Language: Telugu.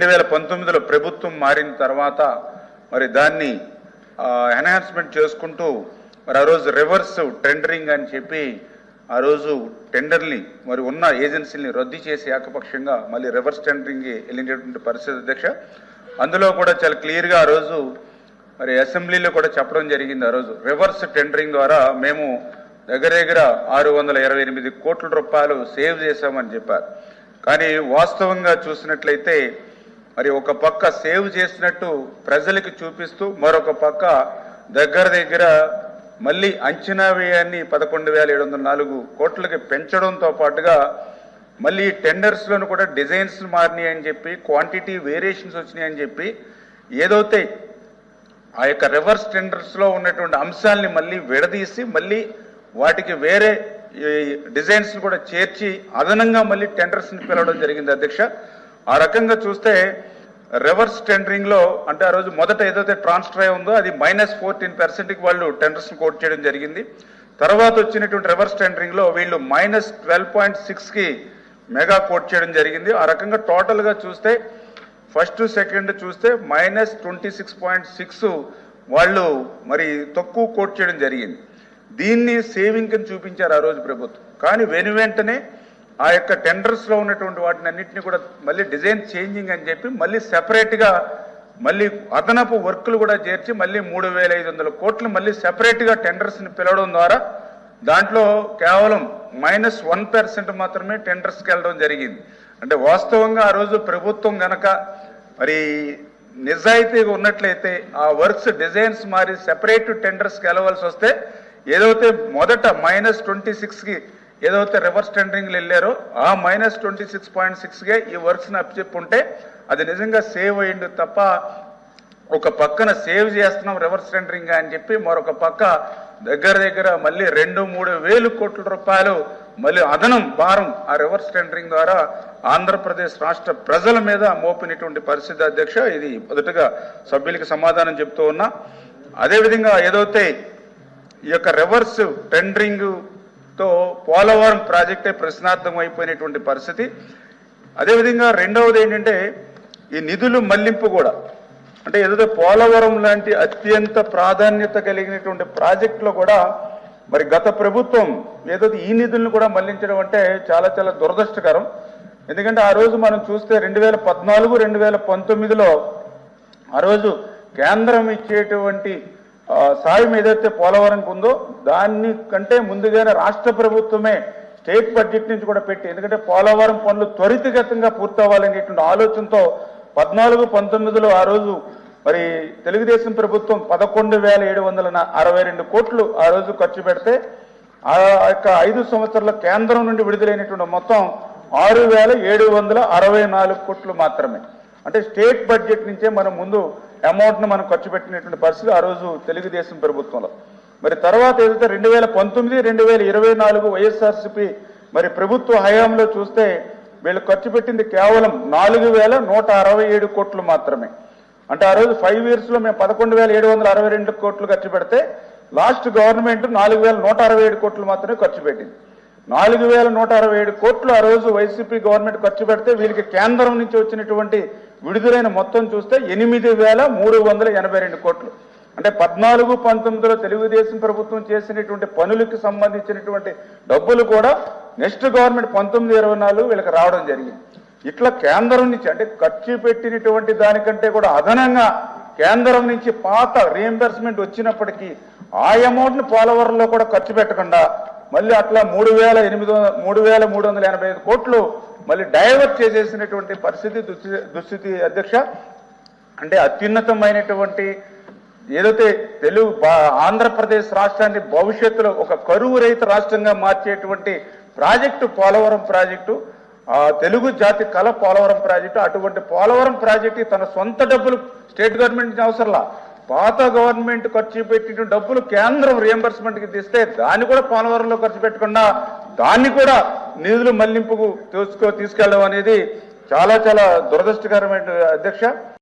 2019లో ప్రభుత్వం మారిన తర్వాత మరి దాన్ని ఎన్హాన్స్మెంట్ చేసుకుంటూ మరి ఆ రోజు రివర్స్ టెండరింగ్ అని చెప్పి ఆ రోజు టెండర్ని మరి ఉన్న ఏజెన్సీని రద్దు చేసి ఏకపక్షంగా మళ్ళీ రివర్స్ టెండరింగ్ వెళ్ళినటువంటి పరిస్థితి అధ్యక్ష. అందులో కూడా చాలా క్లియర్గా ఆ రోజు మరి అసెంబ్లీలో కూడా చెప్పడం జరిగింది. ఆ రోజు రివర్స్ టెండరింగ్ ద్వారా మేము దగ్గర 628 కోట్ల రూపాయలు సేవ్ చేశామని చెప్పారు. కానీ వాస్తవంగా చూసినట్లయితే మరి ఒక పక్క సేవ్ చేసినట్టు ప్రజలకు చూపిస్తూ మరొక పక్క దగ్గర మళ్ళీ అంచనా వ్యయాన్ని 11,704 కోట్లకి పెంచడంతో పాటుగా మళ్ళీ టెండర్స్లోను కూడా డిజైన్స్ మారినాయి అని చెప్పి క్వాంటిటీ వేరియేషన్స్ వచ్చినాయి అని చెప్పి ఏదైతే ఆ యొక్క రివర్స్ టెండర్స్లో ఉన్నటువంటి అంశాలని మళ్ళీ విడదీసి మళ్ళీ వాటికి వేరే డిజైన్స్ కూడా చేర్చి అదనంగా మళ్ళీ టెండర్స్ని పిలవడం జరిగింది అధ్యక్ష. ఆ రకంగా చూస్తే రివర్స్ టెండరింగ్లో అంటే ఆ రోజు మొదట ఏదైతే ట్రాన్స్ఫర్ ఉందో అది -14% వాళ్ళు టెండర్స్ని కోట్ చేయడం జరిగింది. తర్వాత వచ్చినటువంటి రివర్స్ టెండరింగ్లో వీళ్ళు -12.6కి మెగా కోట్ చేయడం జరిగింది. ఆ రకంగా టోటల్గా చూస్తే ఫస్ట్ సెకండ్ చూస్తే -26.6 వాళ్ళు మరి తక్కువ కోట్ చేయడం జరిగింది. దీన్ని సేవింగ్ అని చూపించారు ఆ రోజు ప్రభుత్వం. కానీ వెంటనే ఆ యొక్క టెండర్స్లో ఉన్నటువంటి వాటిని అన్నింటినీ కూడా మళ్ళీ డిజైన్ చేంజింగ్ అని చెప్పి మళ్ళీ సెపరేట్గా మళ్ళీ అదనపు వర్కులు కూడా చేర్చి మళ్ళీ 3,500 కోట్లు మళ్ళీ సెపరేట్గా టెండర్స్ని పిలవడం ద్వారా దాంట్లో కేవలం -1% మాత్రమే టెండర్స్కి వెళ్ళడం జరిగింది. అంటే వాస్తవంగా ఆ రోజు ప్రభుత్వం గనక మరి నిజాయితీగా ఉన్నట్లయితే ఆ వర్క్స్ డిజైన్స్ మారి సెపరేట్ టెండర్స్కి వెళ్ళవలసి వస్తే ఏదైతే మొదట -26కి ఏదైతే రివర్స్ టెండరింగ్లు వెళ్ళారో ఆ -26.6గా ఈ వర్క్స్ని అప్పచెప్పుంటే అది నిజంగా సేవ్ అయ్యింది తప్ప ఒక పక్కన సేవ్ చేస్తున్నాం రివర్స్ టెండరింగ్ అని చెప్పి మరొక పక్క దగ్గర మళ్ళీ 2-3 వేల కోట్ల రూపాయలు మళ్ళీ అదనం భారం ఆ రివర్స్ టెండరింగ్ ద్వారా ఆంధ్రప్రదేశ్ రాష్ట్ర ప్రజల మీద మోపినటువంటి పరిస్థితి అధ్యక్ష. ఇది మొదటగా సభ్యులకి సమాధానం చెప్తూ ఉన్నా. అదేవిధంగా ఏదైతే ఈ యొక్క రివర్స్ టెండరింగ్తో పోలవరం ప్రాజెక్టే ప్రశ్నార్థం అయిపోయినటువంటి పరిస్థితి. అదేవిధంగా రెండవది ఏంటంటే ఈ నిధులు మళ్లింపు కూడా అంటే ఏదైతే పోలవరం లాంటి అత్యంత ప్రాధాన్యత కలిగినటువంటి ప్రాజెక్టులో కూడా మరి గత ప్రభుత్వం ఏదైతే ఈ నిధులను కూడా మళ్లించడం అంటే చాలా దురదృష్టకరం. ఎందుకంటే ఆ రోజు మనం చూస్తే 2014, 2019లో ఆ రోజు కేంద్రం ఇచ్చేటువంటి సాయం ఏదైతే పోలవరంకి ఉందో దాన్ని కంటే ముందుగానే రాష్ట్ర ప్రభుత్వమే స్టేట్ బడ్జెట్ నుంచి కూడా పెట్టి ఎందుకంటే పోలవరం పనులు త్వరితగతంగా పూర్తవ్వాలనేటువంటి ఆలోచనతో 14-19లో ఆ రోజు మరి తెలుగుదేశం ప్రభుత్వం 11,762 కోట్లు ఆ రోజు ఖర్చు పెడితే ఆ యొక్క 5 సంవత్సరాల కేంద్రం నుండి విడుదలైనటువంటి మొత్తం 6,764 కోట్లు మాత్రమే. అంటే స్టేట్ బడ్జెట్ నుంచే మనం ముందు అమౌంట్ను మనం ఖర్చు పెట్టినటువంటి పరిస్థితి ఆ రోజు తెలుగుదేశం ప్రభుత్వంలో. మరి తర్వాత ఏదైతే 2019, 2024 వైఎస్ఆర్సీపీ మరి ప్రభుత్వ హయాంలో చూస్తే వీళ్ళు ఖర్చు పెట్టింది కేవలం 4,167 కోట్లు మాత్రమే. అంటే ఆ రోజు 5 ఇయర్స్లో మేము 11,762 కోట్లు ఖర్చు పెడితే లాస్ట్ గవర్నమెంట్ 4,167 కోట్లు మాత్రమే ఖర్చు పెట్టింది. 4,167 కోట్లు ఆ రోజు వైసీపీ గవర్నమెంట్ ఖర్చు పెడితే వీళ్ళకి కేంద్రం నుంచి వచ్చినటువంటి విడుదలైన మొత్తం చూస్తే 8,382 కోట్లు. అంటే 14-19లో తెలుగుదేశం ప్రభుత్వం చేసినటువంటి పనులకు సంబంధించినటువంటి డబ్బులు కూడా నెక్స్ట్ గవర్నమెంట్ 19-24 వీళ్ళకి రావడం జరిగింది. ఇట్లా కేంద్రం నుంచి అంటే ఖర్చు పెట్టినటువంటి దానికంటే కూడా అదనంగా కేంద్రం నుంచి పాత రీఎంబర్స్మెంట్ వచ్చినప్పటికీ ఆ అమౌంట్ని పోలవరంలో కూడా ఖర్చు పెట్టకుండా మళ్ళీ అట్లా 3,385 కోట్లు మళ్ళీ డైవర్ట్ చేసేసినటువంటి పరిస్థితి దుస్థితి అధ్యక్ష. అంటే అత్యున్నతమైనటువంటి ఏదైతే ఆంధ్రప్రదేశ్ రాష్ట్రాన్ని భవిష్యత్తులో ఒక కరువు రహిత రాష్ట్రంగా మార్చేటువంటి ప్రాజెక్టు పోలవరం ప్రాజెక్టు, తెలుగు జాతి కళ పోలవరం ప్రాజెక్టు. అటువంటి పోలవరం ప్రాజెక్టు తన సొంత డబ్బులు స్టేట్ గవర్నమెంట్ అవసరంలా పాత గవర్నమెంట్ ఖర్చు పెట్టిన డబ్బులు కేంద్రం రియంబర్స్మెంట్కి తీస్తే దాన్ని కూడా పోలవరంలో ఖర్చు పెట్టకుండా దాన్ని కూడా నిధులు మళ్లింపుకు తీసుకెళ్ళడం అనేది చాలా దురదృష్టకరమైన అధ్యక్ష.